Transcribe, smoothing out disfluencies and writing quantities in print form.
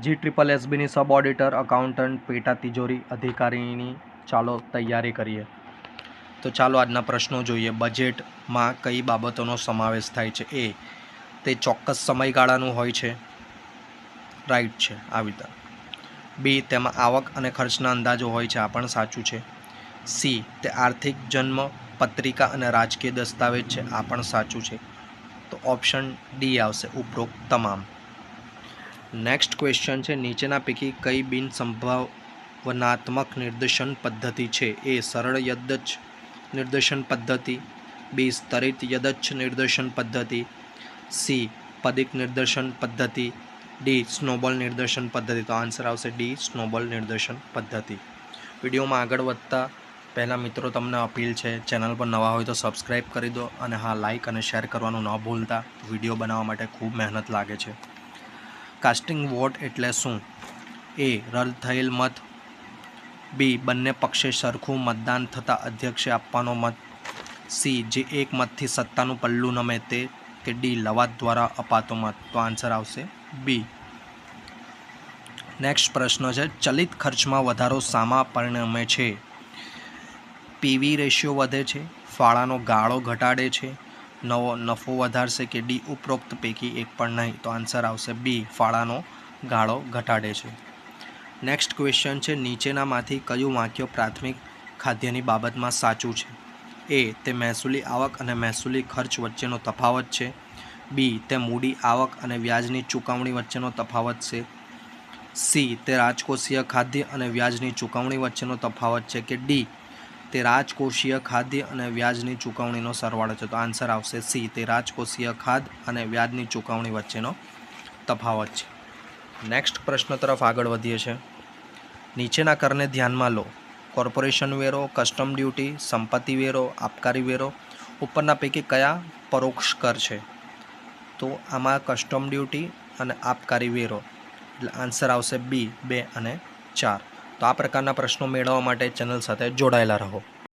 GSSBની sub auditor, accountant, પેટા તિજોરી અધિકારીની ચાલો તૈયારી કરીએ. તો ચાલો આજના પ્રશ્નો જોઈએ. બજેટમાં કઈ બાબતોનો સમાવેશ થાય છે? એ તે ચોક્કસ સમયગાળાનું હોય છે, રાઈટ છે આ વિધાન. બી તેમાં આવક અને ખર્ચના અંદાજો હોય છે, આ પણ સાચું છે. સી તે આર્થિક જન્મ પત્રિકા અને રાજકીય દસ્તાવેજ છે, આ પણ સાચું છે. તો ઓપ્શન ડી આવશે, ઉપરોક્ત તમામ. નેક્સ્ટ ક્વેશ્ચન છે, નીચેના પૈકી કઈ બિન સંભાવનાત્મક નિર્દેશન પદ્ધતિ છે? એ સરળ યદચ્છ નિર્દેશન પદ્ધતિ, બી સ્તરિત યદચ્છ નિર્દેશન પદ્ધતિ, સી પદિક નિર્દેશન પદ્ધતિ, ડી સ્નોબોલ નિર્દેશન પદ્ધતિ. તો આન્સર આવશે ડી સ્નોબોલ નિર્દેશન પદ્ધતિ. વિડીયોમાં આગળ વધતા પહેલાં મિત્રો તમને અપીલ છે, ચેનલ પર નવા હોય તો સબસ્ક્રાઈબ કરી દો અને હા, લાઇક અને શેર કરવાનું ન ભૂલતા. વિડીયો બનાવવા માટે ખૂબ મહેનત લાગે છે. કાસ્ટિંગ વોટ એટલે શું? એ રદ થયેલ મત, બી બંને પક્ષે સરખું મતદાન થતાં અધ્યક્ષે આપવાનો મત, સી જે એક મતથી સત્તાનું પલ્લું નમે તે, કે ડી લવાદ દ્વારા અપાતો મત. તો આન્સર આવશે બી. નેક્સ્ટ પ્રશ્ન છે, ચલિત ખર્ચમાં વધારો શામાં પરિણમે છે? પીવી રેશિયો વધે છે, ફાળાનો ગાળો ઘટાડે છે, નવો નફો વધારશે, કે ડી ઉપરોક્ત પૈકી એક પણ નહીં. તો આન્સર આવશે બી, ફાળાનો ગાળો ઘટાડે છે. નેક્સ્ટ ક્વેશ્ચન છે, નીચેનામાંથી કયું વાક્ય પ્રાથમિક ખાદ્યની બાબતમાં સાચું છે? એ તે મહેસૂલી આવક અને મહેસૂલી ખર્ચ વચ્ચેનો તફાવત છે, બી તે મૂડી આવક અને વ્યાજની ચૂકવણી વચ્ચેનો તફાવત છે, સી તે રાજકોષીય ખાદ્ય અને વ્યાજની ચૂકવણી વચ્ચેનો તફાવત છે, કે ડી તે રાજકોષીય ખાદ્ય અને વ્યાજની ચૂકવણીનો સરવાળો છે. તો આન્સર આવશે સી, તે રાજકોષીય ખાદ્ય અને વ્યાજની ચૂકવણી વચ્ચેનો તફાવત છે. નેક્સ્ટ પ્રશ્ન તરફ આગળ વધીએ છીએ. નીચેના કરને ધ્યાનમાં લો: કોર્પોરેશન વેરો, કસ્ટમ ડ્યુટી, સંપત્તિ વેરો, આબકારી વેરો. ઉપરના પૈકી કયા પરોક્ષ કર છે? તો આમાં કસ્ટમ ડ્યુટી અને આબકારી વેરો, એટલે આન્સર આવશે બી, 2 અને 4. તો આ પ્રકારના પ્રશ્નો મેળવવા માટે ચેનલ સાથે જોડાયેલા રહો.